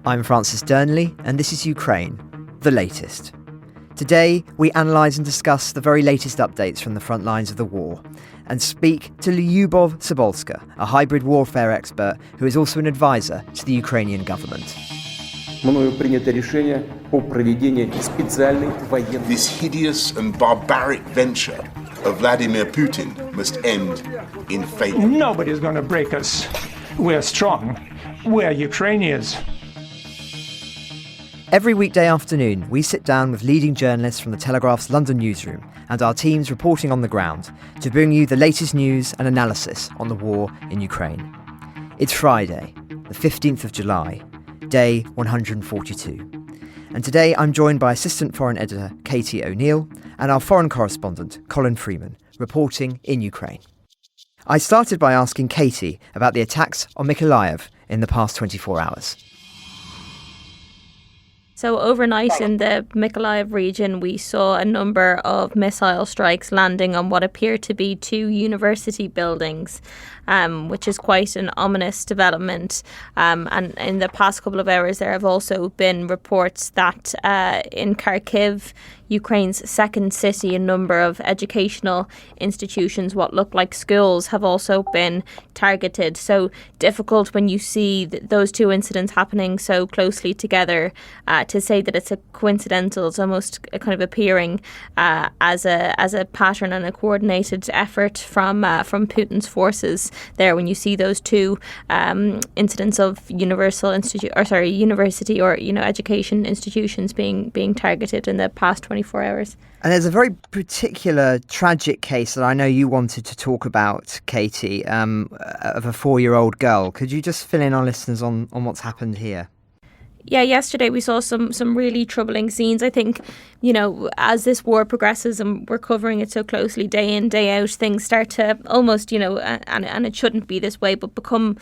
I'm Francis Dearnley, and this is Ukraine, the latest. Today, we analyse and discuss the very latest updates from the front lines of the war, and speak to Liubov Tsybulska, a hybrid warfare expert who is also an advisor to the Ukrainian government. This hideous and barbaric venture of Vladimir Putin must end in failure. Nobody's going to break us. We're strong. We're Ukrainians. Every weekday afternoon, we sit down with leading journalists from the Telegraph's London newsroom and our teams reporting on the ground to bring you the latest news and analysis on the war in Ukraine. It's Friday, the 15th of July, day 142. And today I'm joined by Assistant Foreign Editor Katie O'Neill and our foreign correspondent Colin Freeman, reporting in Ukraine. I started by asking Katie about the attacks on Mykolaiv in the past 24 hours. So overnight in the Mykolaiv region, we saw a number of missile strikes landing on what appear to be two university buildings, which is quite an ominous development. And in the past couple of hours, there have also been reports that in Kharkiv, Ukraine's second city, a number of educational institutions, what look like schools, have also been targeted. So difficult when you see those two incidents happening so closely together to say that it's a coincidental. It's almost kind of appearing as a pattern and a coordinated effort from Putin's forces there when you see those two incidents of university or education institutions being targeted in the past 24 hours. And there's a very particular tragic case that I know you wanted to talk about, Katie, of a 4-year-old girl. Could you just fill in our listeners on what's happened here? Yeah, yesterday we saw some really troubling scenes. I think, as this war progresses and we're covering it so closely day in, day out, things start to almost, and it shouldn't be this way, but become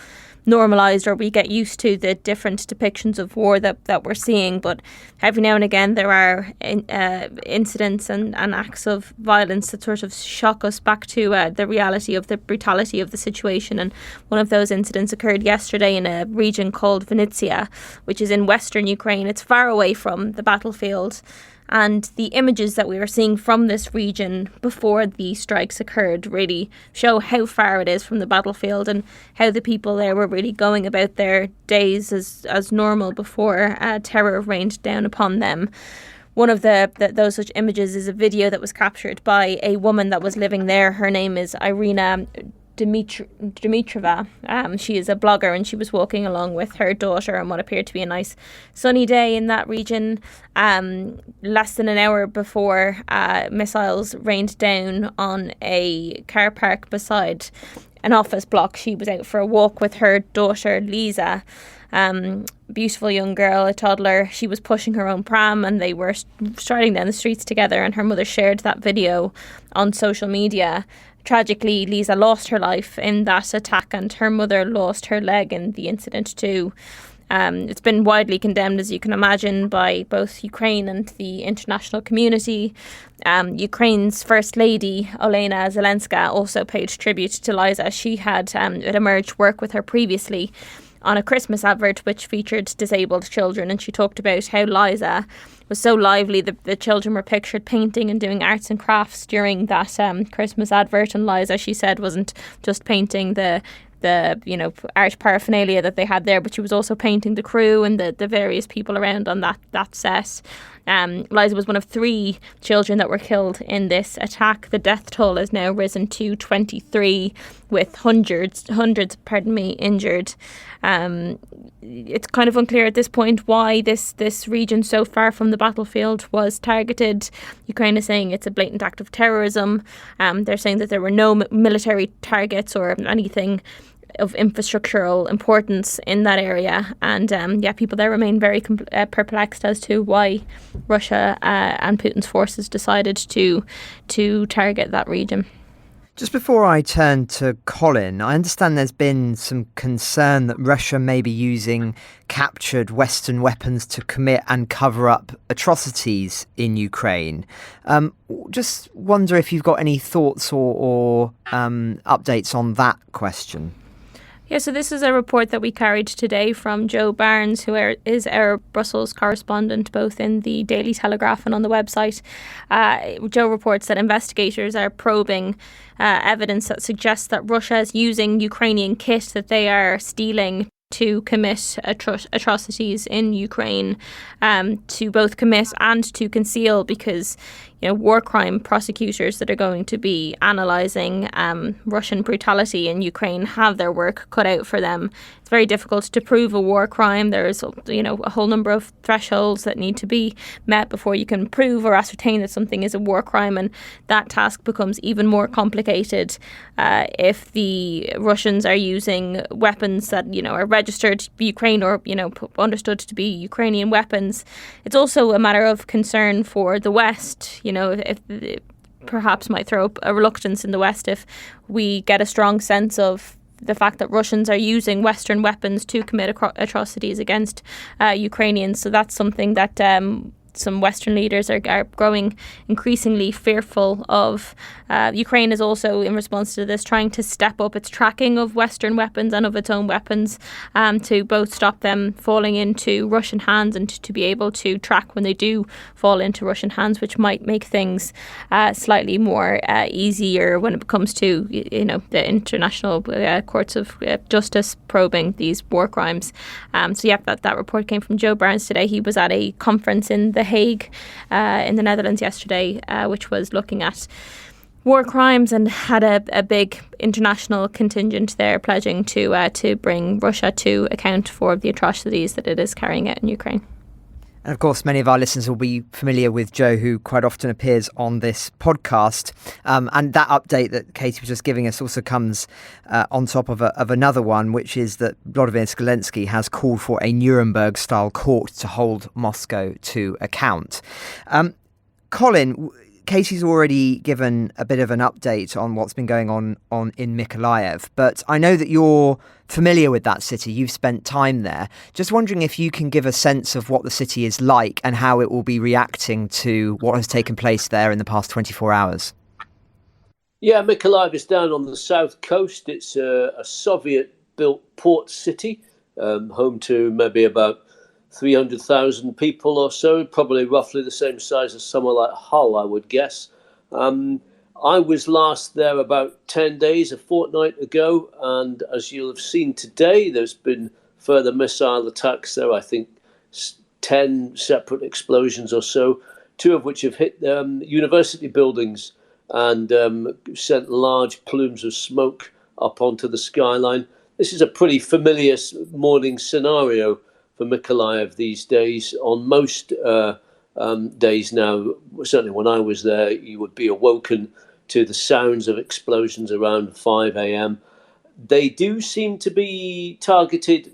normalised, or we get used to the different depictions of war that we're seeing. But every now and again there are incidents and acts of violence that sort of shock us back to the reality of the brutality of the situation. And one of those incidents occurred yesterday in a region called Vinnytsia, which is in western Ukraine. It's far away from the battlefield. And the images that we were seeing from this region before the strikes occurred really show how far it is from the battlefield and how the people there were really going about their days as normal before terror rained down upon them. One of those such images is a video that was captured by a woman that was living there. Her name is Irina Dimitrova. She is a blogger, and she was walking along with her daughter on what appeared to be a nice sunny day in that region. Less than an hour before missiles rained down on a car park beside an office block. She was out for a walk with her daughter Lisa. Beautiful young girl, a toddler. She was pushing her own pram and they were striding down the streets together, and her mother shared that video on social media. Tragically, Lisa lost her life in that attack, and her mother lost her leg in the incident too. It's been widely condemned, as you can imagine, by both Ukraine and the international community. Ukraine's First Lady, Olena Zelenska, also paid tribute to Liza. She had emerged work with her previously on a Christmas advert which featured disabled children, and she talked about how Liza was so lively. The children were pictured painting and doing arts and crafts during that Christmas advert, and Liza, she said, wasn't just painting the art paraphernalia that they had there, but she was also painting the crew and the various people around on that set. Liza was one of 3 children that were killed in this attack. The death toll has now risen to 23, with hundreds injured. It's kind of unclear at this point why this region so far from the battlefield was targeted. Ukraine is saying it's a blatant act of terrorism. They're saying that there were no military targets or anything of infrastructural importance in that area, and people there remain very perplexed as to why Russia and Putin's forces decided to target that region. Just before I turn to Colin, I understand there's been some concern that Russia may be using captured Western weapons to commit and cover up atrocities in Ukraine. Just wonder if you've got any thoughts or updates on that question. Yeah, so this is a report that we carried today from Joe Barnes, who is our Brussels correspondent, both in the Daily Telegraph and on the website. Joe reports that investigators are probing evidence that suggests that Russia is using Ukrainian kit that they are stealing to commit atrocities in Ukraine, to both commit and to conceal, because war crime prosecutors that are going to be analysing Russian brutality in Ukraine have their work cut out for them. It's very difficult to prove a war crime. There's a whole number of thresholds that need to be met before you can prove or ascertain that something is a war crime, and that task becomes even more complicated if the Russians are using weapons that are registered to be Ukraine or understood to be Ukrainian weapons. It's also a matter of concern for the West. If perhaps might throw up a reluctance in the West if we get a strong sense of the fact that Russians are using Western weapons to commit atrocities against Ukrainians. So that's something that some Western leaders are growing increasingly fearful of. Ukraine is also, in response to this, trying to step up its tracking of Western weapons and of its own weapons to both stop them falling into Russian hands and to be able to track when they do fall into Russian hands, which might make things slightly more easier when it comes to the international courts of justice probing these war crimes. That report came from Joe Barnes today. He was at a conference in The Hague in the Netherlands yesterday, which was looking at war crimes, and had a big international contingent there pledging to bring Russia to account for the atrocities that it is carrying out in Ukraine. And of course, many of our listeners will be familiar with Joe, who quite often appears on this podcast. And that update that Katie was just giving us also comes on top of another one, which is that Volodymyr Zelensky has called for a Nuremberg-style court to hold Moscow to account. Colin, Katie's already given a bit of an update on what's been going on in Mykolaiv, but I know that you're familiar with that city. You've spent time there. Just wondering if you can give a sense of what the city is like and how it will be reacting to what has taken place there in the past 24 hours. Yeah, Mykolaiv is down on the south coast. It's a Soviet-built port city, home to maybe about 300,000 people or so, probably roughly the same size as somewhere like Hull, I would guess. I was last there about 10 days, a fortnight ago, and as you'll have seen today, there's been further missile attacks there. I think 10 separate explosions or so, 2 of which have hit university buildings and sent large plumes of smoke up onto the skyline. This is a pretty familiar morning scenario for Mykolaiv these days. On most days now, certainly when I was there, you would be awoken to the sounds of explosions around 5 a.m. They do seem to be targeted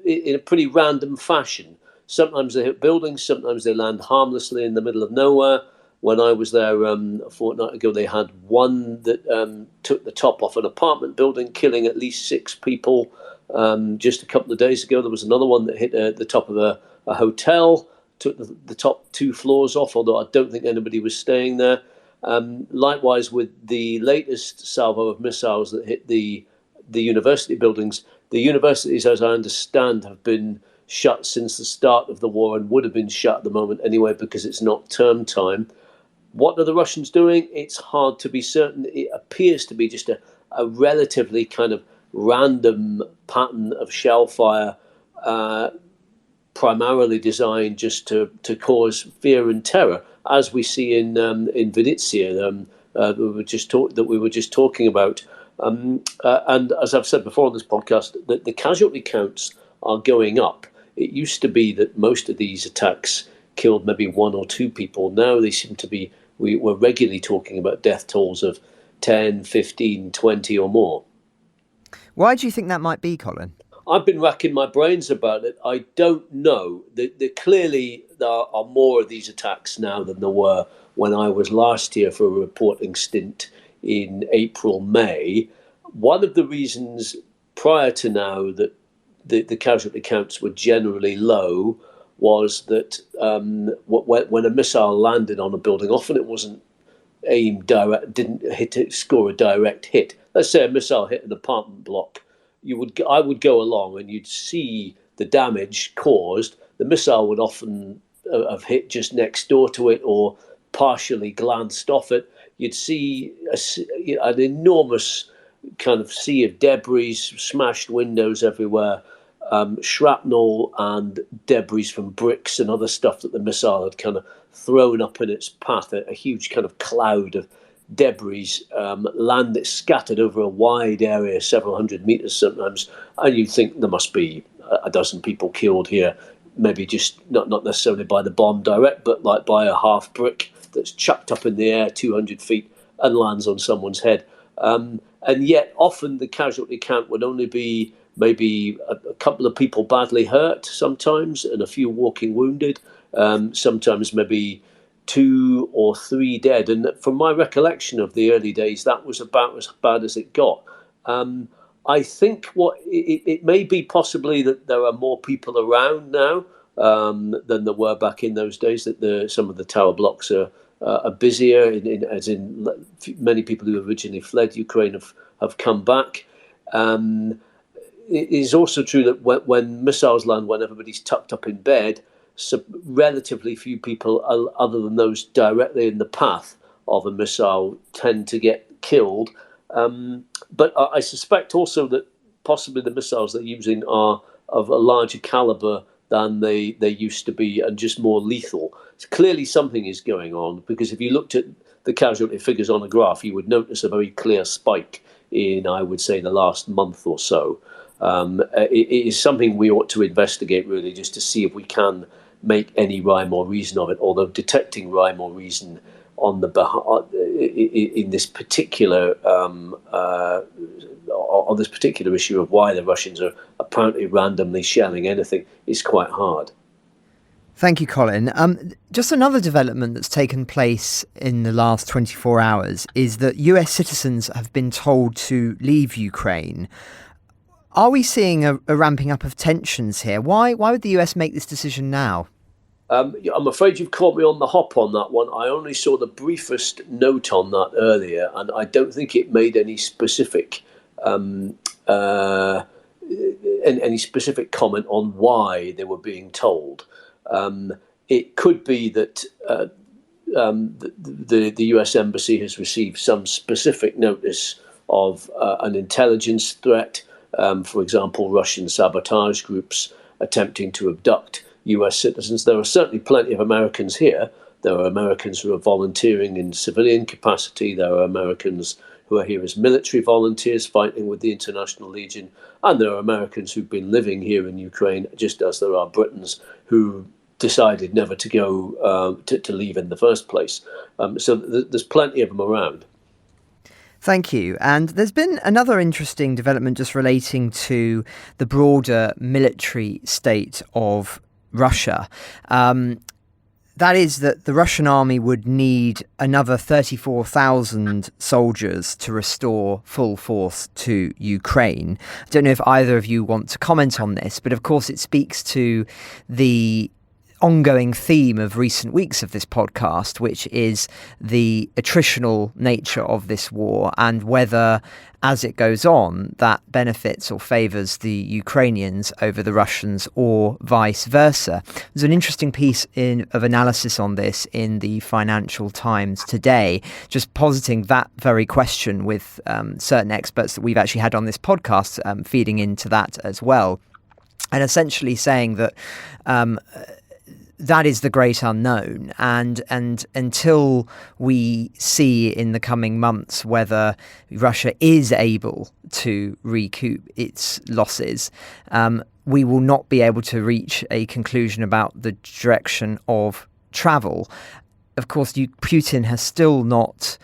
in a pretty random fashion. Sometimes they hit buildings, sometimes they land harmlessly in the middle of nowhere. When I was there a fortnight ago, they had one that took the top off an apartment building, killing at least 6 people. Just a couple of days ago, there was another one that hit the top of a hotel, took the top 2 floors off, although I don't think anybody was staying there. Likewise, with the latest salvo of missiles that hit the university buildings, the universities, as I understand, have been shut since the start of the war and would have been shut at the moment anyway because it's not term time. What are the Russians doing? It's hard to be certain. It appears to be just a relatively kind of random pattern of shell fire, primarily designed just to cause fear and terror, as we see in Vinnytsia that we were just talking about. And as I've said before on this podcast, the casualty counts are going up. It used to be that most of these attacks killed maybe 1 or 2 people. Now they seem to be, we're regularly talking about death tolls of 10, 15, 20 or more. Why do you think that might be, Colin? I've been racking my brains about it. I don't know. Clearly, there are more of these attacks now than there were when I was last here for a reporting stint in April, May. One of the reasons prior to now that the casualty counts were generally low was that when a missile landed on a building, often it wasn't aimed direct, didn't score a direct hit. Let's say a missile hit an apartment block I would go along and you'd see the damage caused. The missile would often have hit just next door to it or partially glanced off it. You'd see an enormous kind of sea of debris, smashed windows everywhere, shrapnel and debris from bricks and other stuff that the missile had kind of thrown up in its path, a huge kind of cloud of debris, land that's scattered over a wide area, several hundred meters sometimes, and you think there must be a dozen people killed here, maybe just not necessarily by the bomb direct, but like by a half brick that's chucked up in the air 200 feet and lands on someone's head. And yet often the casualty count would only be maybe a couple of people badly hurt sometimes and a few walking wounded, sometimes maybe 2 or 3 dead. And from my recollection of the early days, that was about as bad as it got. I think it may be possibly that there are more people around now than there were back in those days, that some of the tower blocks are busier, as in many people who originally fled Ukraine have come back. It is also true that when missiles land, when everybody's tucked up in bed, so relatively few people, other than those directly in the path of a missile, tend to get killed. But I suspect also that possibly the missiles they're using are of a larger caliber than they used to be and just more lethal. So clearly something is going on, because if you looked at the casualty figures on a graph, you would notice a very clear spike in, I would say, the last month or so. It is something we ought to investigate, really, just to see if we can make any rhyme or reason of it, although detecting rhyme or reason on in this particular on this particular issue of why the Russians are apparently randomly shelling anything is quite hard. Thank you, Colin. Just another development that's taken place in the last 24 hours is that US citizens have been told to leave Ukraine. Are we seeing a ramping up of tensions here? Why would the US make this decision now? I'm afraid you've caught me on the hop on that one. I only saw the briefest note on that earlier, and I don't think it made any specific comment on why they were being told. It could be that the US Embassy has received some specific notice of an intelligence threat. For example, Russian sabotage groups attempting to abduct US citizens. There are certainly plenty of Americans here. There are Americans who are volunteering in civilian capacity. There are Americans who are here as military volunteers fighting with the International Legion. And there are Americans who've been living here in Ukraine, just as there are Britons who decided never to go to leave in the first place. So there's plenty of them around. Thank you. And there's been another interesting development just relating to the broader military state of Russia. That is that the Russian army would need another 34,000 soldiers to restore full force to Ukraine. I don't know if either of you want to comment on this, but of course it speaks to the ongoing theme of recent weeks of this podcast, which is the attritional nature of this war and whether, as it goes on, that benefits or favours the Ukrainians over the Russians or vice versa. There's an interesting piece of analysis on this in the Financial Times today, just positing that very question with certain experts that we've actually had on this podcast feeding into that as well, and essentially saying that that is the great unknown, and until we see in the coming months whether Russia is able to recoup its losses, we will not be able to reach a conclusion about the direction of travel. Of course, Putin has still not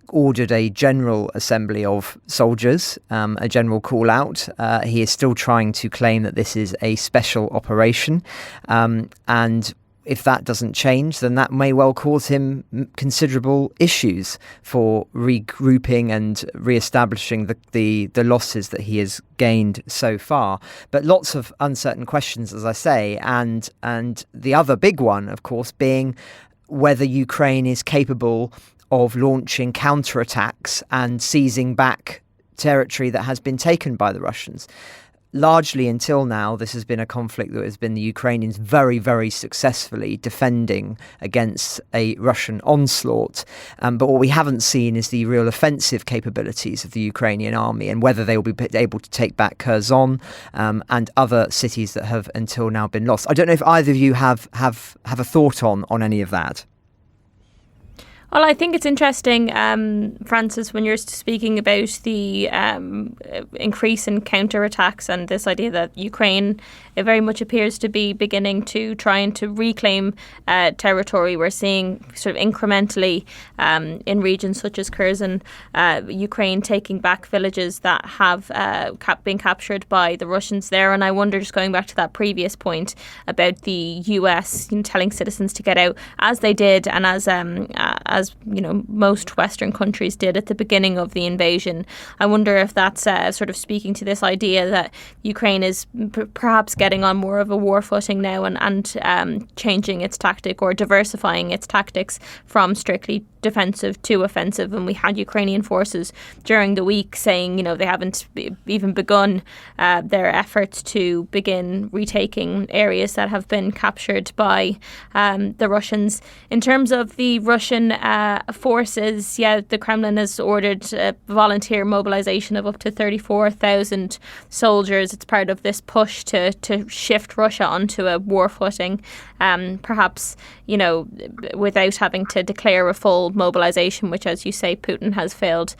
ordered a general assembly of soldiers, a general call out. He is still trying to claim that this is a special operation. And if that doesn't change, then that may well cause him considerable issues for regrouping and re-establishing the losses that he has gained so far. But lots of uncertain questions, as I say, and the other big one, of course, being whether Ukraine is capable of launching counterattacks and seizing back territory that has been taken by the Russians. Largely until now, this has been a conflict that has been the Ukrainians very, very successfully defending against a Russian onslaught. But what we haven't seen is the real offensive capabilities of the Ukrainian army and whether they will be able to take back Kherson and other cities that have until now been lost. I don't know if either of you have a thought on any of that. Well, I think it's interesting, Francis, when you're speaking about the increase in counterattacks and this idea that Ukraine, it very much appears to be beginning to trying to reclaim territory. We're seeing sort of incrementally in regions such as Kherson, Ukraine taking back villages that have been captured by the Russians there. And I wonder, just going back to that previous point about the US telling citizens to get out, as they did, and as most Western countries did at the beginning of the invasion. I wonder if that's sort of speaking to this idea that Ukraine is perhaps getting on more of a war footing now and changing its tactic or diversifying its tactics from strictly defensive to offensive. And we had Ukrainian forces during the week saying, they haven't even begun their efforts to begin retaking areas that have been captured by the Russians. In terms of the Russian forces, the Kremlin has ordered a volunteer mobilization of up to 34,000 soldiers. It's part of this push to shift Russia onto a war footing, perhaps, without having to declare a full mobilization, which, as you say, Putin has failed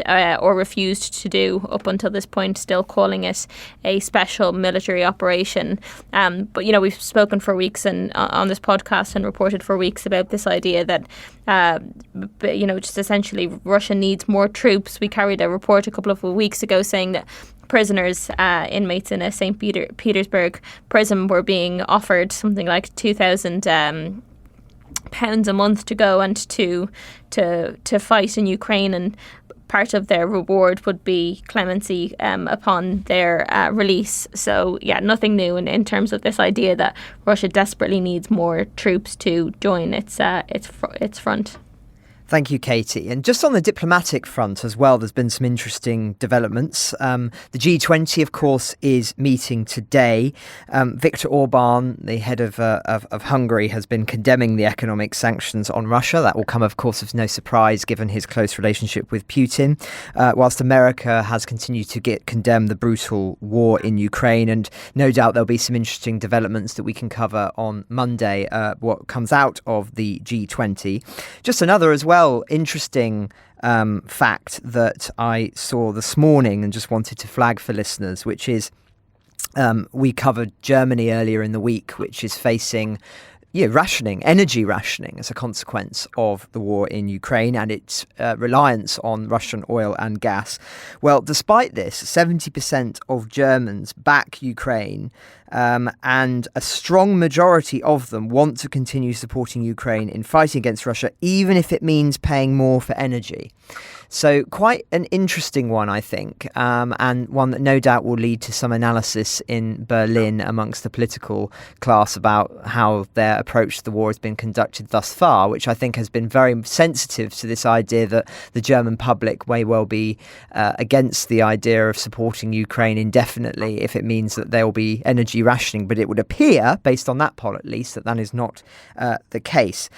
or refused to do up until this point, still calling it a special military operation. But we've spoken for weeks and on this podcast and reported for weeks about this idea that, just essentially Russia needs more troops. We carried a report a couple of weeks ago saying that prisoners, inmates in a St. Petersburg prison were being offered something like 2,000 pounds a month to go and to fight in Ukraine, and part of their reward would be clemency upon their release. So, nothing new in terms of this idea that Russia desperately needs more troops to join its front. Thank you, Katie. And just on the diplomatic front as well, there's been some interesting developments. The G20, of course, is meeting today. Viktor Orban, the head of Hungary, has been condemning the economic sanctions on Russia. That will come, of course, as no surprise given his close relationship with Putin, whilst America has continued to condemn the brutal war in Ukraine. And no doubt there'll be some interesting developments that we can cover on Monday, what comes out of the G20. Just another as well, interesting fact that I saw this morning and just wanted to flag for listeners, which is we covered Germany earlier in the week, which is facing energy rationing as a consequence of the war in Ukraine and its reliance on Russian oil and gas. Well, despite this, 70% of Germans back Ukraine, and a strong majority of them want to continue supporting Ukraine in fighting against Russia, even if it means paying more for energy. So quite an interesting one, I think, and one that no doubt will lead to some analysis in Berlin amongst the political class about how their approach to the war has been conducted thus far, which I think has been very sensitive to this idea that the German public may well be against the idea of supporting Ukraine indefinitely if it means that there will be energy rationing. But it would appear, based on that poll at least, that is not the case.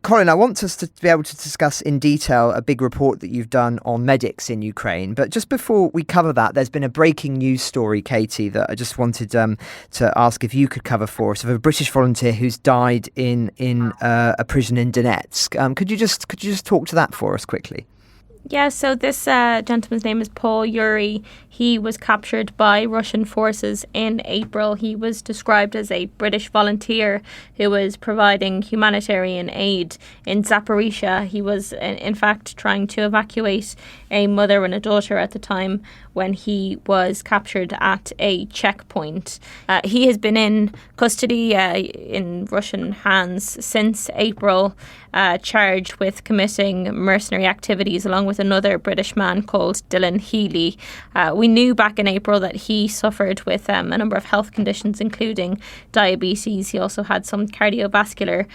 Colin, I want us to be able to discuss in detail a big report that you've done on medics in Ukraine. But just before we cover that, there's been a breaking news story, Katie, that I just wanted to ask if you could cover for us, of a British volunteer who's died in a prison in Donetsk. Could you just talk to that for us quickly? Yeah, so this gentleman's name is Paul Yuri. He was captured by Russian forces in April. He was described as a British volunteer who was providing humanitarian aid in Zaporizhia. He was, in fact, trying to evacuate a mother and a daughter at the time when he was captured at a checkpoint. He has been in custody in Russian hands since April, charged with committing mercenary activities along with another British man called Dylan Healy. We knew back in April that he suffered with a number of health conditions, including diabetes. He also had some cardiovascular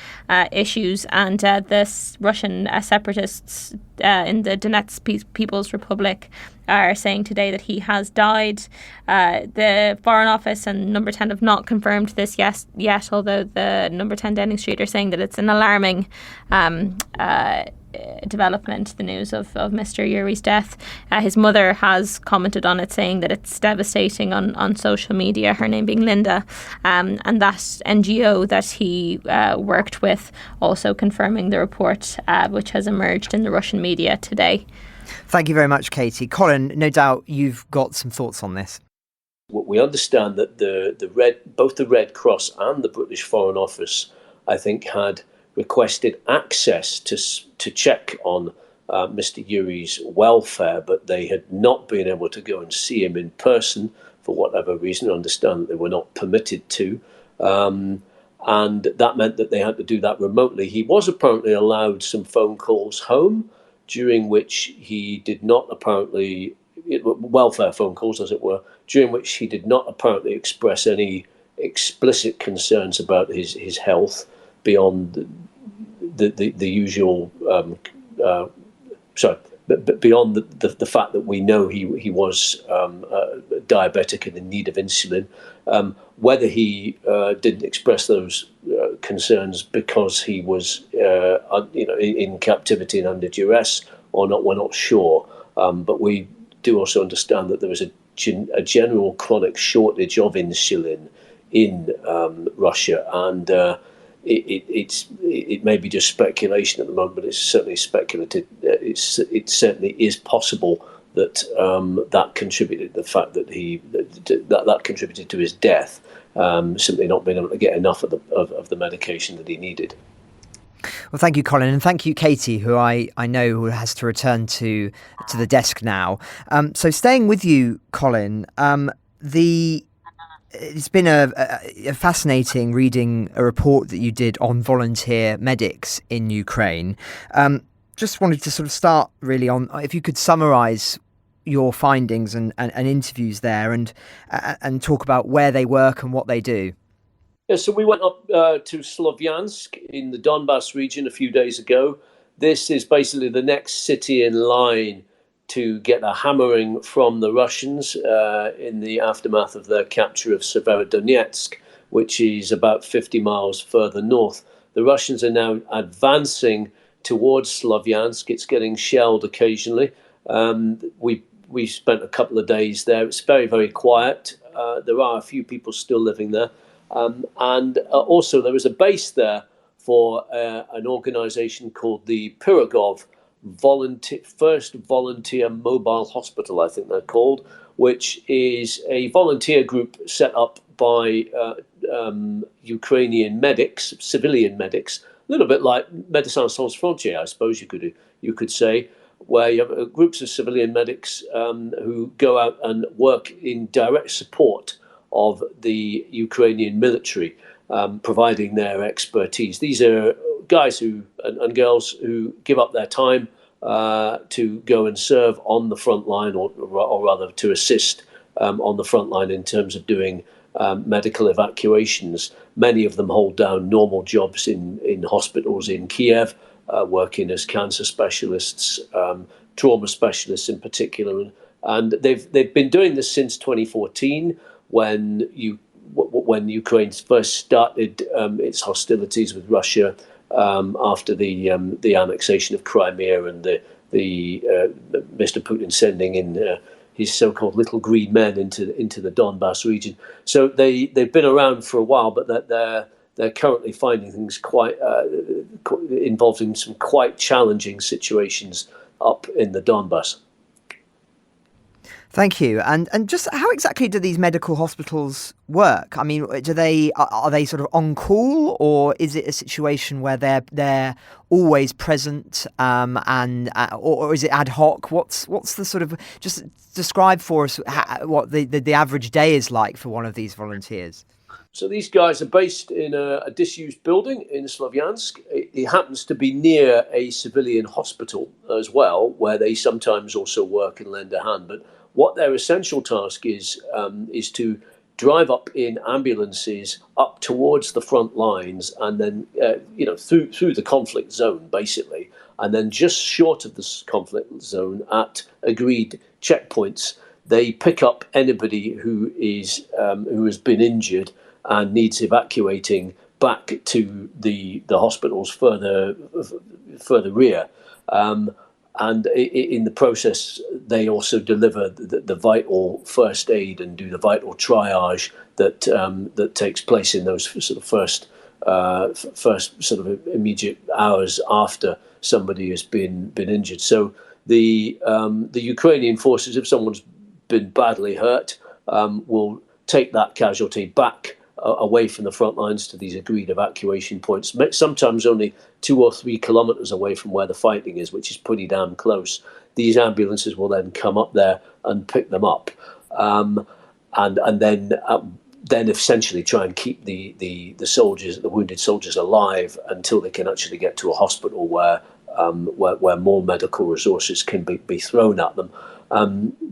issues, and the Russian separatists in the Donetsk People's Republic are saying today that he has died. The Foreign Office and Number 10 have not confirmed this yet, although the Number 10 Downing Street are saying that it's an alarming development, the news of Mr. Yuri's death. His mother has commented on it, saying that it's devastating on social media, her name being Linda, and that NGO that he worked with also confirming the report which has emerged in the Russian media today. Thank you very much, Katie. Colin, no doubt you've got some thoughts on this. We understand that both the Red Cross and the British Foreign Office, I think, had requested access to check on Mr. Yuri's welfare, but they had not been able to go and see him in person for whatever reason. I understand that they were not permitted to. And that meant that they had to do that remotely. He was apparently allowed some phone calls home, during which he did not apparently, welfare phone calls as it were, during which he did not apparently express any explicit concerns about his health beyond the usual, but beyond the fact that we know he was diabetic and in need of insulin. Whether he didn't express those concerns because he was in captivity and under duress or not, we're not sure. But we do also understand that there was a general chronic shortage of insulin in Russia, and it may be just speculation at the moment, but it's certainly speculative. It certainly is possible that that contributed to the fact that that contributed to his death, simply not being able to get enough of the medication that he needed. Well, thank you, Colin, and thank you, Katie, who I know has to return to the desk now. So staying with you, Colin, it's been a fascinating reading a report that you did on volunteer medics in Ukraine. Just wanted to sort of start really on, if you could summarise your findings and interviews there and talk about where they work and what they do. Yeah, so we went up to Slovyansk in the Donbas region a few days ago. This is basically the next city in line to get a hammering from the Russians in the aftermath of their capture of Severodonetsk, which is about 50 miles further north. The Russians are now advancing towards Slovyansk. It's getting shelled occasionally. We spent a couple of days there. It's very, very quiet. There are a few people still living there. And also there is a base there for an organization called the Pirogov First Volunteer Mobile Hospital, I think they're called, which is a volunteer group set up by Ukrainian medics, civilian medics, a little bit like Médecins Sans Frontières, I suppose you could say, where you have groups of civilian medics who go out and work in direct support of the Ukrainian military, providing their expertise. These are guys and girls who give up their time to go and serve on the front line, or rather to assist on the front line in terms of doing medical evacuations. Many of them hold down normal jobs in hospitals in Kiev, working as cancer specialists, trauma specialists in particular, and they've been doing this since 2014 when Ukraine first started its hostilities with Russia after the annexation of Crimea and the Mr. Putin sending in his so-called little green men into the Donbas region. So they've been around for a while, but they're currently finding things quite involved in some quite challenging situations up in the Donbas. Thank you. And just how exactly do these medical hospitals work? I mean, are they sort of on call, or is it a situation where they're always present, or is it ad hoc? What's the sort of, just describe for us what the average day is like for one of these volunteers? So these guys are based in a disused building in Slovyansk. It happens to be near a civilian hospital as well, where they sometimes also work and lend a hand. But what their essential task is to drive up in ambulances up towards the front lines, and then through the conflict zone basically, and then just short of this conflict zone at agreed checkpoints. They pick up anybody who has been injured and needs evacuating back to the hospitals further rear. And in the process, they also deliver the vital first aid and do the vital triage that takes place in those sort of first sort of immediate hours after somebody has been injured. So the Ukrainian forces, if someone's been badly hurt, will take that casualty back away from the front lines to these agreed evacuation points, sometimes only 2 or 3 kilometres away from where the fighting is, which is pretty damn close. These ambulances will then come up there and pick them up, and then essentially try and keep the soldiers, the wounded soldiers, alive until they can actually get to a hospital where more medical resources can be thrown at them.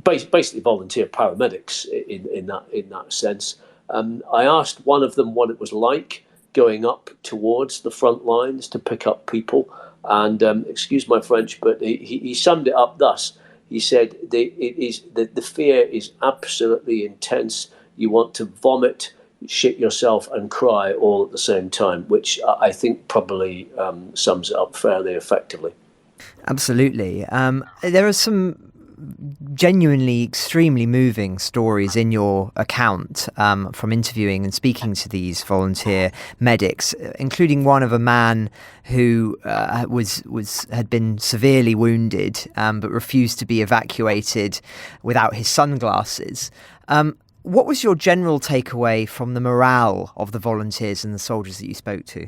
Basically, volunteer paramedics in that sense. I asked one of them what it was like going up towards the front lines to pick up people, and excuse my French, but he summed it up thus. He said the fear is absolutely intense. You want to vomit, shit yourself, and cry all at the same time, which I think probably sums it up fairly effectively. Absolutely. There are some genuinely extremely moving stories in your account from interviewing and speaking to these volunteer medics, including one of a man who had been severely wounded but refused to be evacuated without his sunglasses. What was your general takeaway from the morale of the volunteers and the soldiers that you spoke to?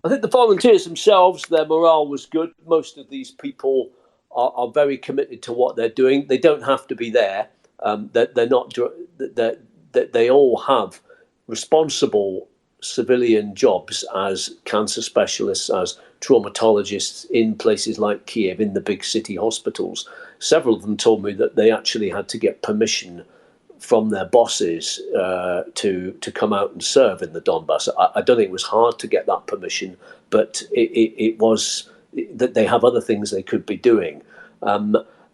I think the volunteers themselves, their morale was good. Most of these people are very committed to what they're doing. They don't have to be there. They're not. They all have responsible civilian jobs as cancer specialists, as traumatologists in places like Kiev, in the big city hospitals. Several of them told me that they actually had to get permission from their bosses to come out and serve in the Donbass. I don't think it was hard to get that permission, but it was that they have other things they could be doing.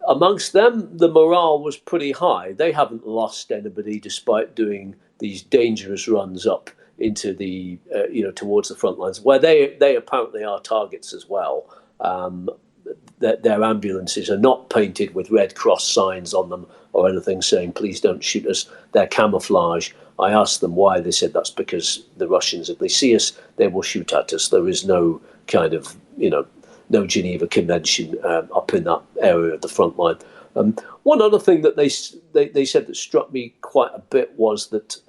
Amongst them, the morale was pretty high. They haven't lost anybody despite doing these dangerous runs up into the towards the front lines, where they apparently are targets as well. Their ambulances are not painted with Red Cross signs on them or anything saying, please don't shoot us. They're camouflage. I asked them why. They said that's because the Russians, if they see us, they will shoot at us. There is no kind of, no Geneva Convention up in that area of the front line. One other thing that they said that struck me quite a bit was that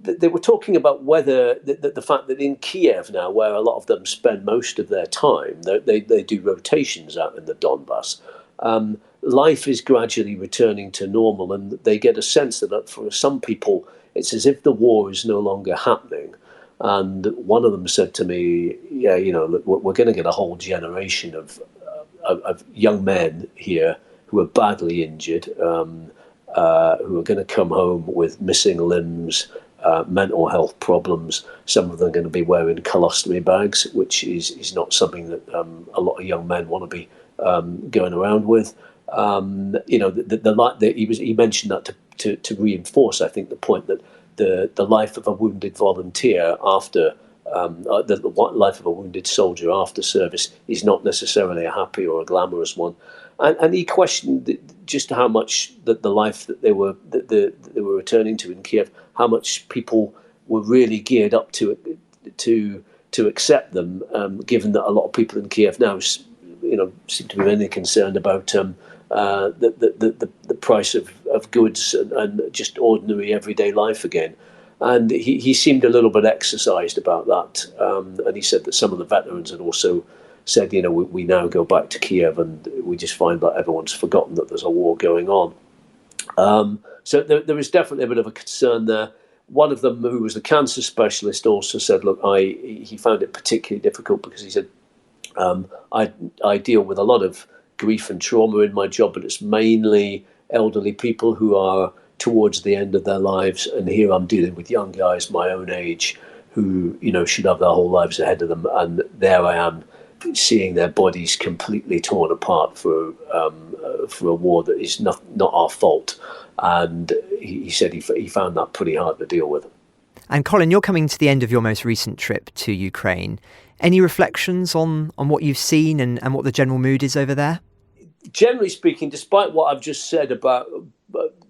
they were talking about whether the fact that in Kiev now, where a lot of them spend most of their time, they do rotations out in the Donbass. Life is gradually returning to normal, and they get a sense that for some people, it's as if the war is no longer happening. And one of them said to me, "Yeah, we're going to get a whole generation of young men here who are badly injured, who are going to come home with missing limbs." Mental health problems. Some of them are going to be wearing colostomy bags, which is not something that a lot of young men want to be going around with. He mentioned that to reinforce, I think, the point that the life of a wounded volunteer after the life of a wounded soldier after service is not necessarily a happy or a glamorous one. And he questioned just how much the life that they were returning to in Kiev, how much people were really geared up to accept them, given that a lot of people in Kiev now, seem to be mainly concerned about the price of goods and just ordinary everyday life again. And he seemed a little bit exercised about that, and he said that some of the veterans had also said, we now go back to Kiev and we just find that everyone's forgotten that there's a war going on. So there is definitely a bit of a concern there. One of them, who was a cancer specialist, also said, look, he found it particularly difficult because he said, I deal with a lot of grief and trauma in my job, but it's mainly elderly people who are towards the end of their lives. And here I'm dealing with young guys my own age who, should have their whole lives ahead of them. And there I am seeing their bodies completely torn apart for a war that is not our fault. And he said he found that pretty hard to deal with. And Colin, you're coming to the end of your most recent trip to Ukraine. Any reflections on what you've seen and what the general mood is over there? Generally speaking, despite what I've just said about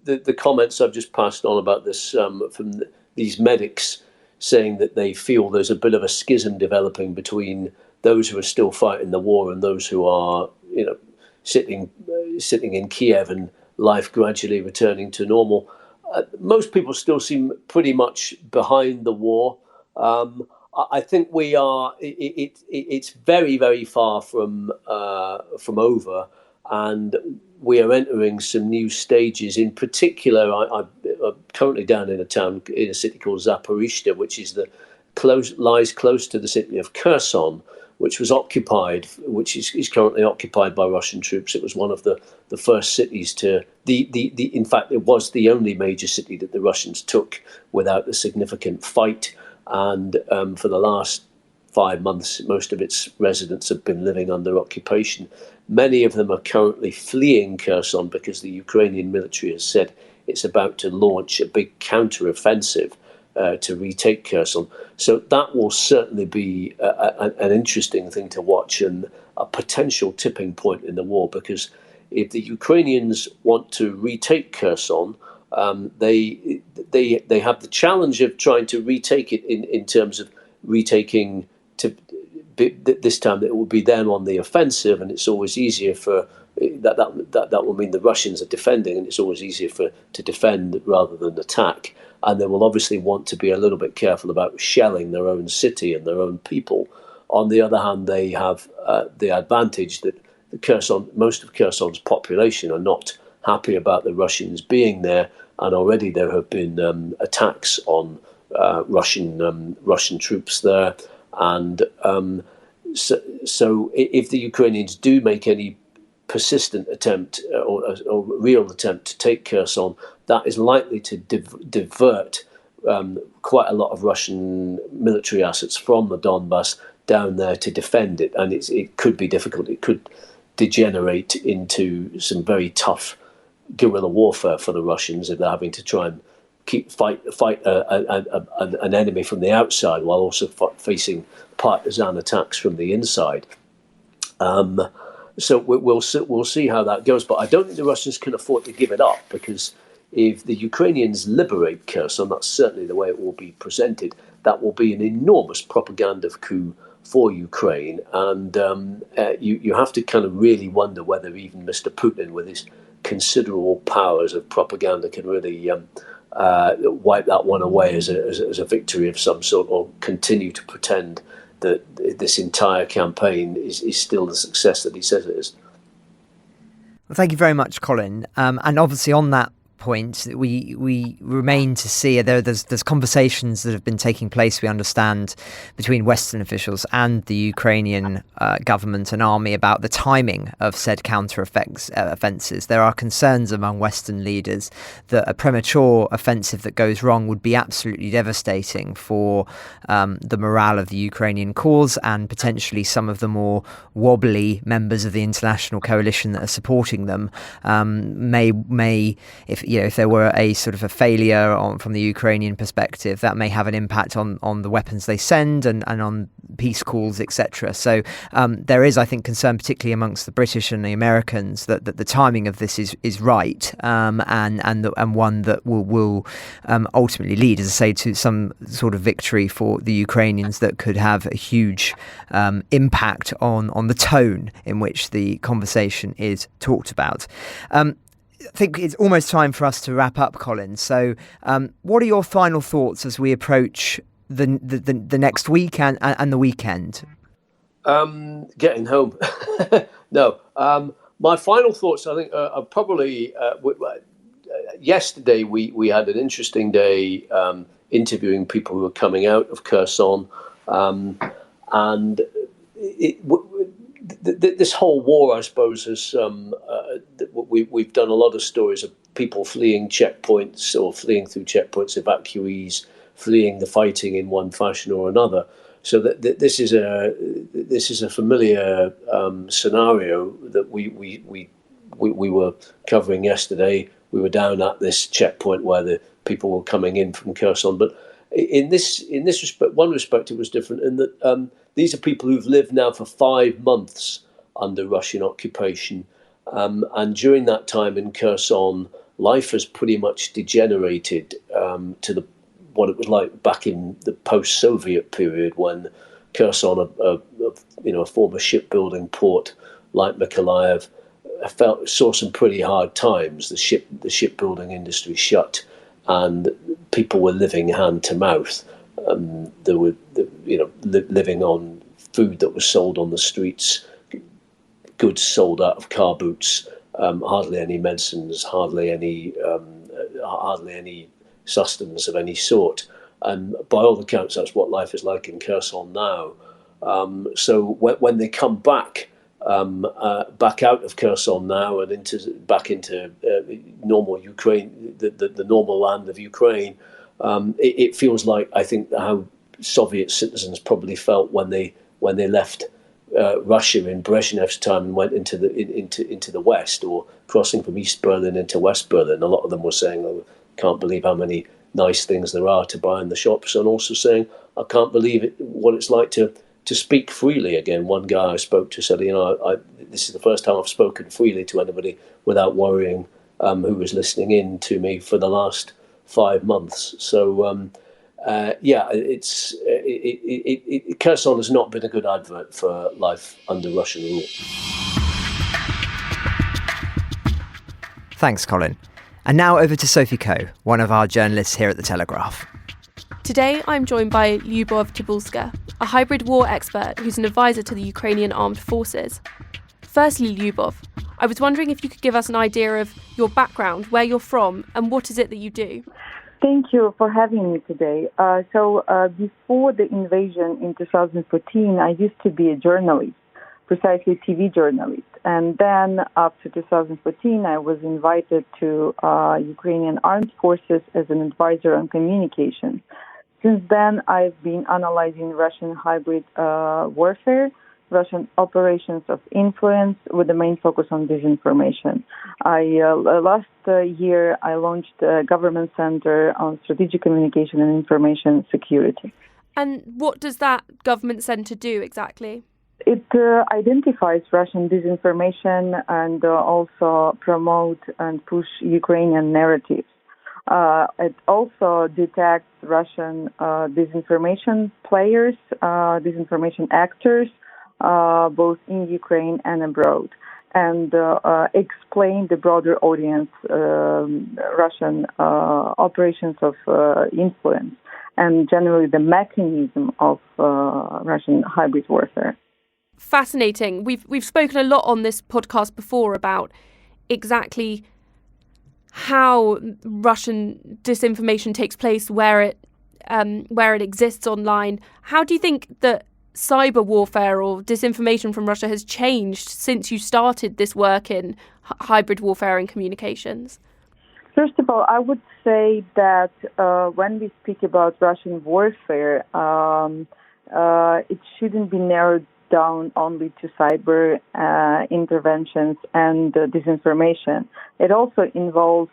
the comments I've just passed on about this from these medics saying that they feel there's a bit of a schism developing between those who are still fighting the war and those who are, sitting in Kiev and life gradually returning to normal. Most people still seem pretty much behind the war. I think we are. It's very, very far from over, and we are entering some new stages. In particular, I'm currently down in a city called Zaporizhzhia, which lies close to the city of Kherson, which is currently occupied by Russian troops. It was one of the first cities to in fact, it was the only major city that the Russians took without a significant fight. And for the last 5 months, most of its residents have been living under occupation. Many of them are currently fleeing Kherson because the Ukrainian military has said it's about to launch a big counter-offensive to retake Kherson. So that will certainly be an interesting thing to watch and a potential tipping point in the war, because if the Ukrainians want to retake Kherson, they have the challenge of trying to retake it in terms of retaking. This time it will be them on the offensive, and it's always easier for that will mean the Russians are defending, and it's always easier to defend rather than attack. And they will obviously want to be a little bit careful about shelling their own city and their own people. On the other hand, they have the advantage that most of Kherson's population are not happy about the Russians being there, and already there have been attacks on Russian troops there. And so if the Ukrainians do make any persistent attempt or real attempt to take Kherson, that is likely to divert quite a lot of Russian military assets from the Donbass down there to defend it. And it could be difficult. It could degenerate into some very tough guerrilla warfare for the Russians if they're having to try and fight an enemy from the outside while also facing partisan attacks from the inside. So we'll see how that goes. But I don't think the Russians can afford to give it up, because if the Ukrainians liberate Kherson, that's certainly the way it will be presented. That will be an enormous propaganda coup for Ukraine, and you have to kind of really wonder whether even Mr. Putin, with his considerable powers of propaganda, can really wipe that one away as a victory of some sort, or continue to pretend that this entire campaign is still the success that he says it is. Well, thank you very much, Colin. And obviously on that point, we remain to see there's conversations that have been taking place, we understand, between Western officials and the Ukrainian government and army about the timing of said offences. There are concerns among Western leaders that a premature offensive that goes wrong would be absolutely devastating for the morale of the Ukrainian cause, and potentially some of the more wobbly members of the international coalition that are supporting them may if there were a sort of a failure from the Ukrainian perspective, that may have an impact on the weapons they send and on peace calls, etc. So there is, I think, concern, particularly amongst the British and the Americans, that the timing of this is right, and one that will ultimately lead, as I say, to some sort of victory for the Ukrainians that could have a huge impact on the tone in which the conversation is talked about. I think it's almost time for us to wrap up, Colin. So what are your final thoughts as we approach the next week and the weekend? Getting home. No. My final thoughts, I think, are probably... yesterday, we had an interesting day interviewing people who were coming out of Kherson. And this whole war, I suppose, has we've done a lot of stories of people fleeing checkpoints or fleeing through checkpoints, evacuees, fleeing the fighting in one fashion or another. So this is a familiar scenario that we were covering yesterday. We were down at this checkpoint where the people were coming in from Kherson, but in this respect, one respect, it was different in that these are people who've lived now for 5 months under Russian occupation, and during that time in Kherson, life has pretty much degenerated to what it was like back in the post-Soviet period, when Kherson, a former shipbuilding port like Mykolaiv, saw some pretty hard times. The shipbuilding industry shut, and people were living hand to mouth. They were, living on food that was sold on the streets, goods sold out of car boots, hardly any medicines, hardly any sustenance of any sort. And by all accounts, that's what life is like in Kherson now. So when they come back out of Kherson now and back into normal Ukraine, the normal land of Ukraine, it feels like, I think, how Soviet citizens probably felt when they left Russia in Brezhnev's time and went into the West, or crossing from East Berlin into West Berlin. A lot of them were saying, "Oh, can't believe how many nice things there are to buy in the shops," and also saying, "I can't believe what it's like to speak freely again." One guy I spoke to said, "This is the first time I've spoken freely to anybody without worrying who was listening in to me for the last 5 months." So Kherson has not been a good advert for life under Russian rule. Thanks, Colin. And now over to Sophie Coe, one of our journalists here at The Telegraph. Today I'm joined by Liubov Tsybulska, a hybrid war expert who's an advisor to the Ukrainian armed forces. Firstly, Liubov, I was wondering if you could give us an idea of your background, where you're from, and what is it that you do? Thank you for having me today. Before the invasion in 2014, I used to be a journalist, precisely TV journalist. And then after 2014, I was invited to Ukrainian armed forces as an advisor on communication. Since then, I've been analyzing Russian hybrid warfare, Russian operations of influence, with the main focus on disinformation. Last year, I launched a government center on strategic communication and information security. And what does that government center do exactly? It identifies Russian disinformation and also promote and push Ukrainian narratives. It also detects Russian disinformation players, disinformation actors, both in Ukraine and abroad, and explain the broader audience Russian operations of influence and generally the mechanism of Russian hybrid warfare. Fascinating. We've spoken a lot on this podcast before about exactly how Russian disinformation takes place, where it exists online. How do you think that cyber warfare or disinformation from Russia has changed since you started this work in hybrid warfare and communications? First of all, I would say that when we speak about Russian warfare, it shouldn't be narrowed down only to cyber interventions and disinformation. It also involves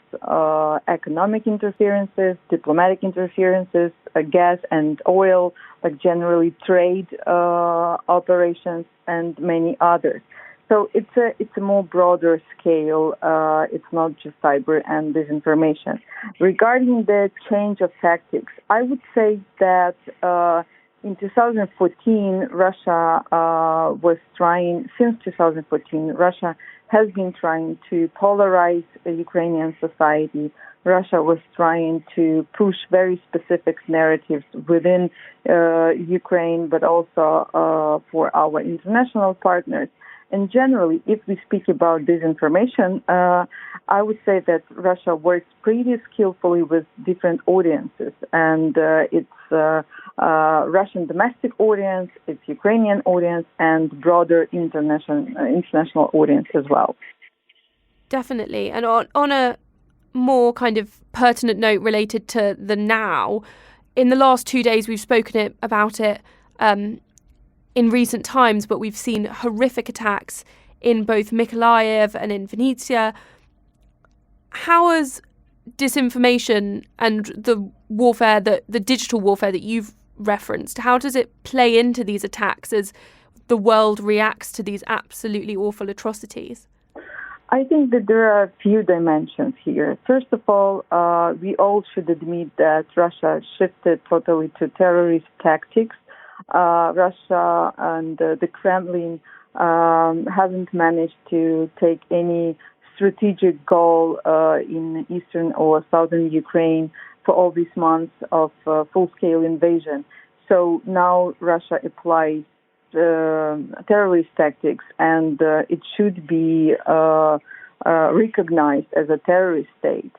economic interferences, diplomatic interferences, gas and oil, like generally trade operations, and many others. So it's a more broader scale. It's not just cyber and disinformation. Regarding the change of tactics, I would say that in 2014, Russia Russia has been trying to polarize Ukrainian society. Russia was trying to push very specific narratives within Ukraine, but also for our international partners. And generally, if we speak about disinformation, I would say that Russia works pretty skillfully with different audiences, and it's Russian domestic audience, it's Ukrainian audience, and broader international audience as well. Definitely. And on a more kind of pertinent note related to the now, in the last 2 days we've spoken about it in recent times, but we've seen horrific attacks in both Mykolaiv and in Vinnytsia. How has disinformation and the warfare, the digital warfare that you've referenced, how does it play into these attacks as the world reacts to these absolutely awful atrocities? I think that there are a few dimensions here. First of all, we all should admit that Russia shifted totally to terrorist tactics. Russia and the Kremlin hasn't managed to take any strategic goal in eastern or southern Ukraine for all these months of full-scale invasion. So now Russia applies terrorist tactics, and it should be recognized as a terrorist state.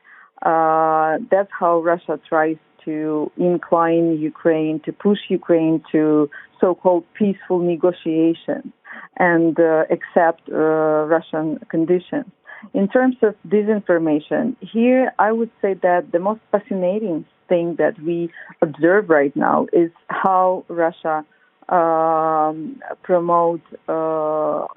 That's how Russia tries to incline Ukraine, to push Ukraine to so-called peaceful negotiations and accept Russian conditions. In terms of disinformation, here I would say that the most fascinating thing that we observe right now is how Russia promotes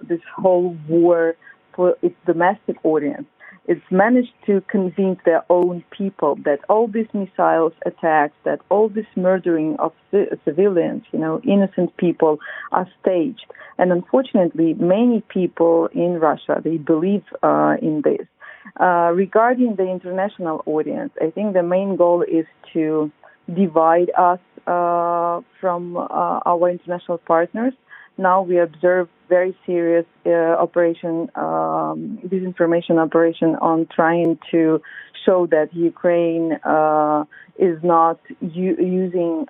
this whole war for its domestic audience. It's managed to convince their own people that all these missiles attacks, that all this murdering of civilians, innocent people, are staged. And unfortunately, many people in Russia, they believe in this. Regarding the international audience, I think the main goal is to divide us from our international partners. Now we observe very serious disinformation operation on trying to show that Ukraine is not using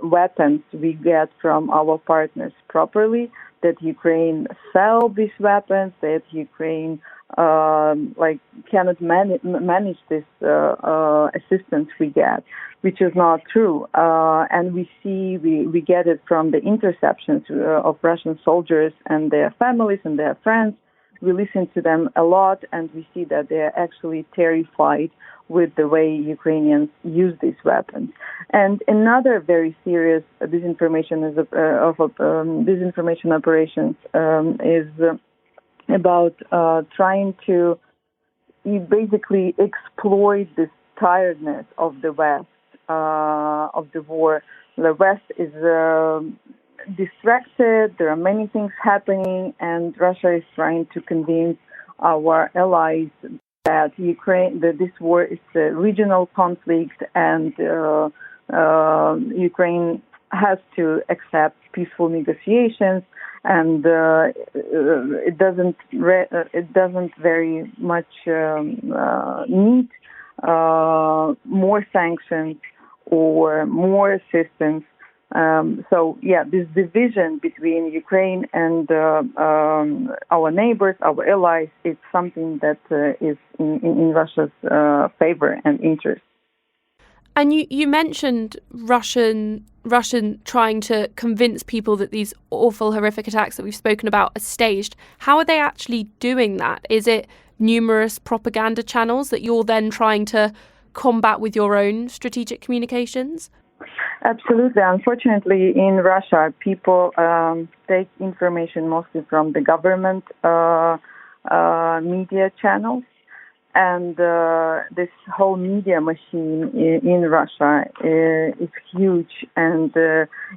weapons we get from our partners properly, that Ukraine sell these weapons, that Ukraine cannot manage this assistance we get, which is not true. And we get it from the interceptions of Russian soldiers and their families and their friends. We listen to them a lot, and we see that they are actually terrified with the way Ukrainians use these weapons. And another very serious disinformation disinformation operations is about trying to basically exploit this tiredness of the West, of the war. The West is distracted. There are many things happening, and Russia is trying to convince our allies that this war is a regional conflict, and Ukraine has to accept peaceful negotiations, and it doesn't very much need more sanctions or more assistance. This division between Ukraine and our neighbors, our allies, is something that is in Russia's favor and interest. And you mentioned Russian trying to convince people that these awful, horrific attacks that we've spoken about are staged. How are they actually doing that? Is it numerous propaganda channels that you're then trying to combat with your own strategic communications? Absolutely. Unfortunately, in Russia, people take information mostly from the government media channels. And this whole media machine in Russia is huge, and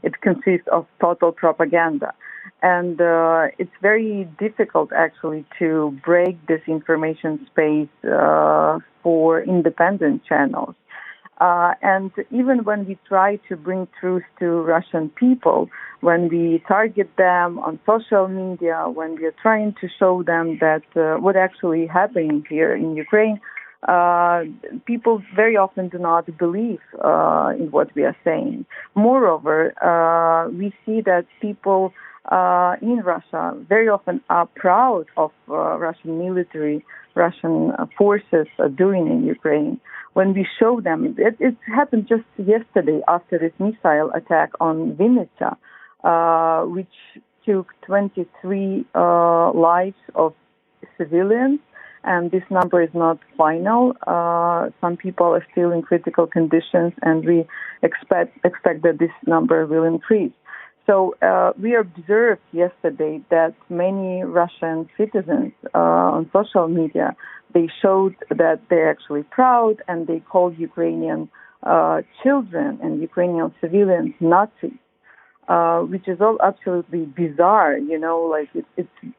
it consists of total propaganda. And it's very difficult, actually, to break this information space for independent channels. And even when we try to bring truth to Russian people, when we target them on social media, when we are trying to show them that what actually happening here in Ukraine, people very often do not believe in what we are saying. Moreover, we see that people in Russia very often are proud of Russian military, Russian forces are doing in Ukraine. When we show them, it happened just yesterday after this missile attack on Vinnytsia, which took 23 lives of civilians and this number is not final. Some people are still in critical conditions, and we expect that this number will increase. So we observed yesterday that many Russian citizens on social media, they showed that they're actually proud, and they called Ukrainian children and Ukrainian civilians Nazis, which is all absolutely bizarre. Like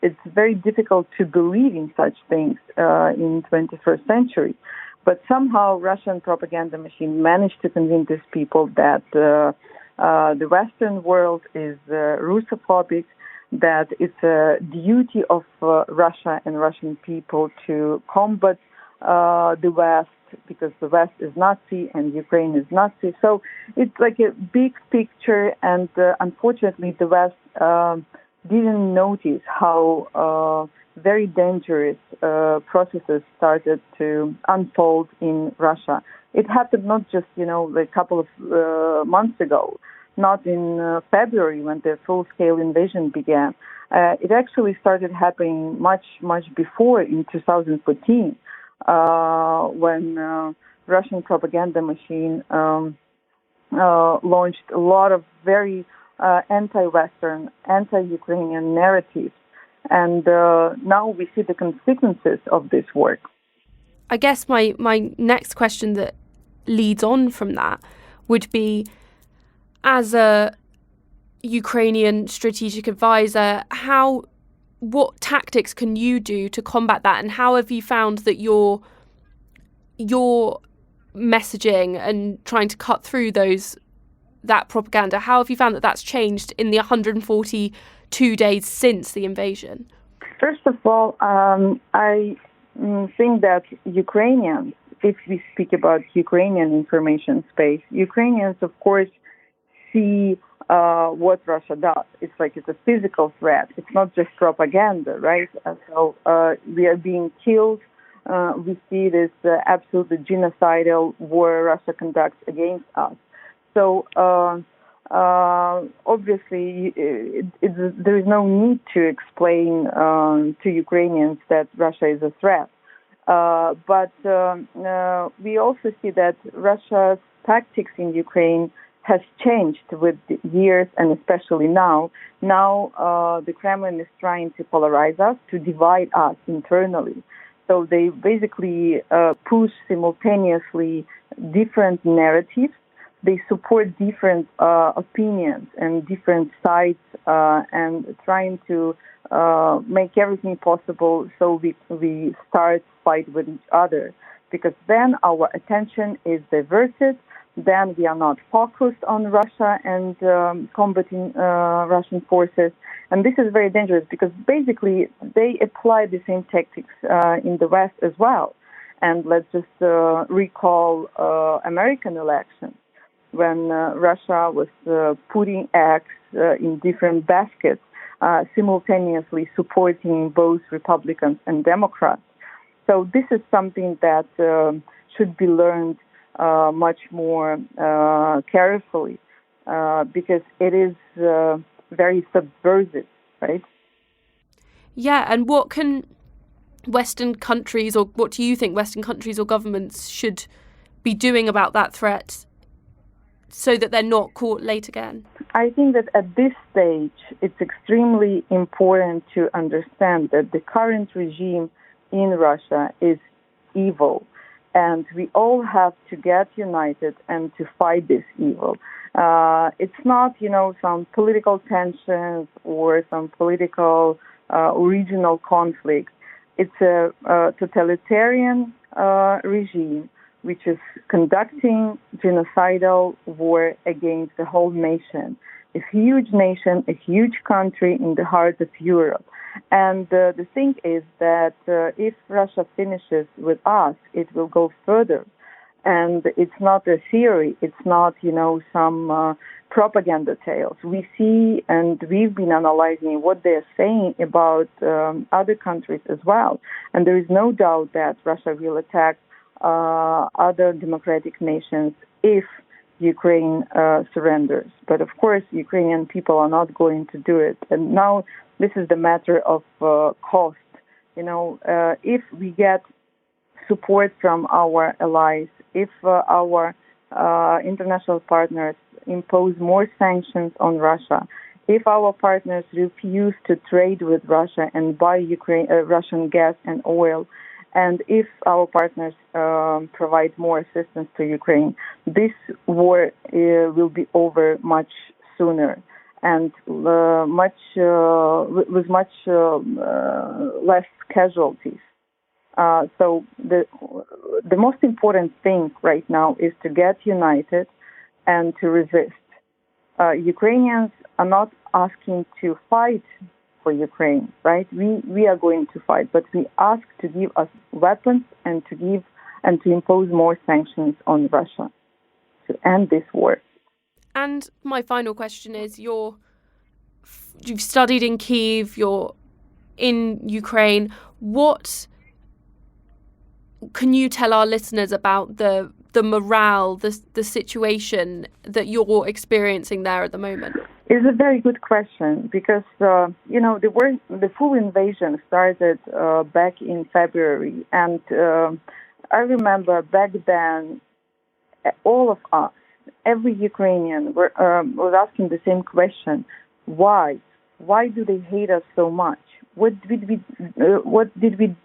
it's very difficult to believe in such things in 21st century. But somehow Russian propaganda machine managed to convince these people that the Western world is Russophobic, that it's a duty of Russia and Russian people to combat the West, because the West is Nazi and Ukraine is Nazi. So it's like a big picture, and unfortunately the West didn't notice how very dangerous processes started to unfold in Russia. It happened not just, a couple of months ago, not in February when the full-scale invasion began. It actually started happening much, much before, in 2014, when Russian propaganda machine launched a lot of very anti-Western, anti-Ukrainian narratives. And now we see the consequences of this work. I guess my next question that leads on from that would be, as a Ukrainian strategic advisor, what tactics can you do to combat that, and how have you found that your messaging and trying to cut through that propaganda, how have you found that that's changed in the 142 days since the invasion? First of all, I think that Ukrainians, if we speak about Ukrainian information space, Ukrainians, of course, see what Russia does. It's a physical threat. It's not just propaganda, right? So we are being killed. We see this absolutely genocidal war Russia conducts against us. So obviously, there is no need to explain to Ukrainians that Russia is a threat. But we also see that Russia's tactics in Ukraine has changed with the years, and especially now. Now the Kremlin is trying to polarize us, to divide us internally. So they basically push simultaneously different narratives. They support different opinions and different sides, and trying to make everything possible so we start fight with each other, because then our attention is diverted. Then we are not focused on Russia and combating Russian forces. And this is very dangerous, because basically they apply the same tactics in the West as well. And let's just recall American elections, when Russia was putting eggs in different baskets, simultaneously supporting both Republicans and Democrats. So this is something that should be learned much more carefully, because it is very subversive, right? Yeah, and what can Western countries, or what do you think Western countries or governments should be doing about that threat so that they're not caught late again? I think that at this stage, it's extremely important to understand that the current regime in Russia is evil. And we all have to get united and to fight this evil. It's not, some political tensions or some political regional conflict. It's a totalitarian regime which is conducting genocidal war against the whole nation. A huge nation, a huge country in the heart of Europe. And the thing is that if Russia finishes with us, it will go further. And it's not a theory. It's not, some propaganda tales. We see, and we've been analyzing what they're saying about other countries as well. And there is no doubt that Russia will attack other democratic nations if Ukraine surrenders. But of course, Ukrainian people are not going to do it. And now this is the matter of cost If we get support from our allies, if our international partners impose more sanctions on Russia, if our partners refuse to trade with Russia and buy Russian gas and oil, and if our partners provide more assistance to Ukraine, this war will be over much sooner and with much less casualties. So the most important thing right now is to get united and to resist. Ukrainians are not asking to fight for Ukraine, right? We are going to fight, but we ask to give us weapons and to impose more sanctions on Russia to end this war. And my final question is: you've studied in Kyiv, you're in Ukraine. What can you tell our listeners about the morale, the situation that you're experiencing there at the moment? It's a very good question because, the full invasion started back in February. And I remember back then, all of us, every Ukrainian was asking the same question. Why? Why do they hate us so much? What did we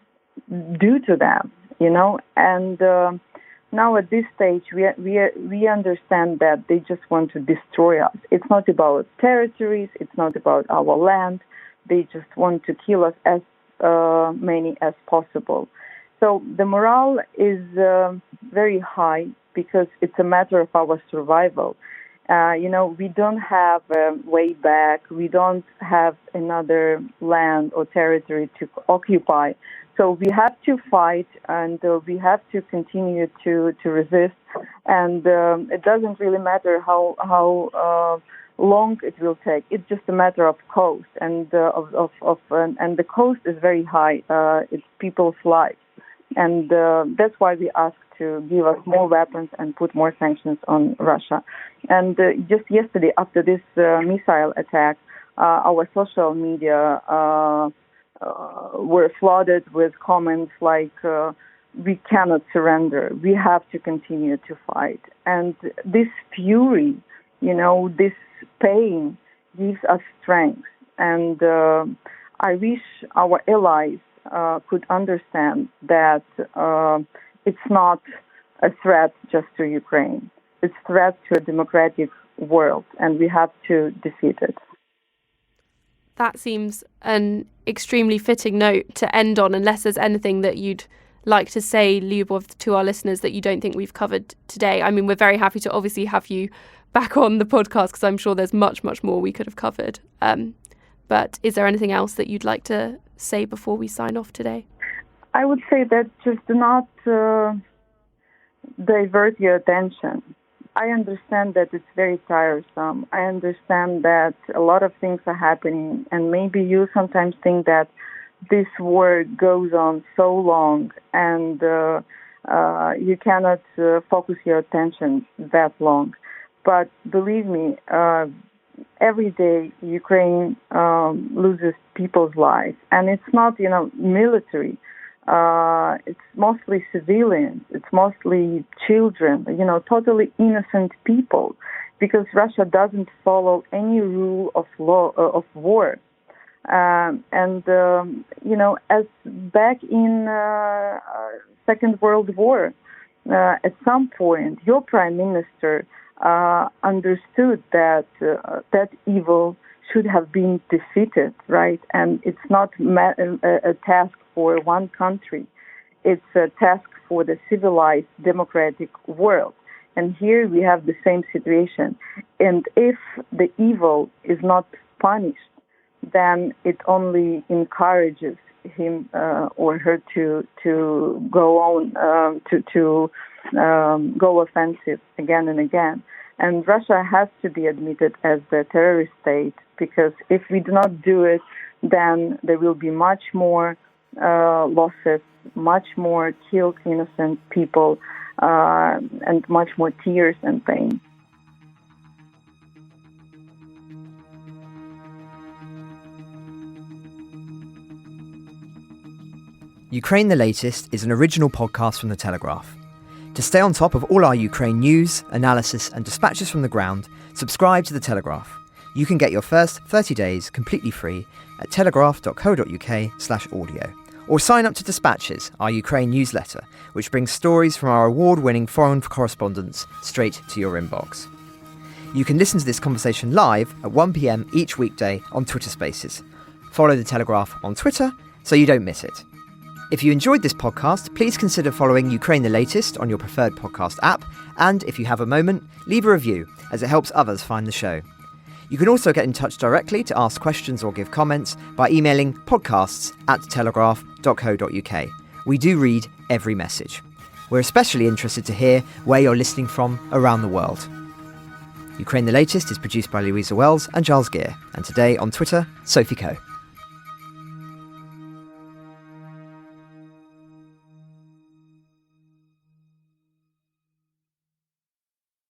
do to them? And now at this stage, we understand that they just want to destroy us. It's not about territories. It's not about our land. They just want to kill us as many as possible. So the morale is very high because it's a matter of our survival. We don't have a way back. We don't have another land or territory to occupy. So we have to fight, and we have to continue to resist. And it doesn't really matter how long it will take. It's just a matter of cost, and and the cost is very high. It's people's lives, and that's why we ask to give us more weapons and put more sanctions on Russia. And just yesterday, after this missile attack, our social media were flooded with comments like, we cannot surrender, we have to continue to fight. And this fury, this pain gives us strength. And I wish our allies could understand that it's not a threat just to Ukraine. It's a threat to a democratic world, and we have to defeat it. That seems an extremely fitting note to end on, unless there's anything that you'd like to say, Liubov, to our listeners that you don't think we've covered today. I mean, we're very happy to obviously have you back on the podcast because I'm sure there's much, much more we could have covered. But is there anything else that you'd like to say before we sign off today? I would say that just do not divert your attention. I understand that it's very tiresome. I understand that a lot of things are happening, and maybe you sometimes think that this war goes on so long and you cannot focus your attention that long. But believe me, every day Ukraine loses people's lives, and it's not, military. It's mostly civilians. It's mostly children, totally innocent people, because Russia doesn't follow any rule of law of war. As back in Second World War, at some point, your prime minister understood that that evil should have been defeated, right? And it's not a task for one country. It's a task for the civilized democratic world. And here we have the same situation. And if the evil is not punished, then it only encourages him or her to go on, to go offensive again and again. And Russia has to be admitted as the terrorist state, because if we do not do it, then there will be much more losses, much more killed innocent people, and much more tears and pain. Ukraine the Latest is an original podcast from The Telegraph. To stay on top of all our Ukraine news, analysis and dispatches from the ground, subscribe to The Telegraph. You can get your first 30 days completely free at telegraph.co.uk/audio. Or sign up to Dispatches, our Ukraine newsletter, which brings stories from our award-winning foreign correspondents straight to your inbox. You can listen to this conversation live at 1 p.m. each weekday on Twitter Spaces. Follow The Telegraph on Twitter so you don't miss it. If you enjoyed this podcast, please consider following Ukraine the Latest on your preferred podcast app, and if you have a moment, leave a review, as it helps others find the show. You can also get in touch directly to ask questions or give comments by emailing podcasts@telegraph.co.uk. We do read every message. We're especially interested to hear where you're listening from around the world. Ukraine the Latest is produced by Louisa Wells and Giles Gear, and today on Twitter, Sophie Coe.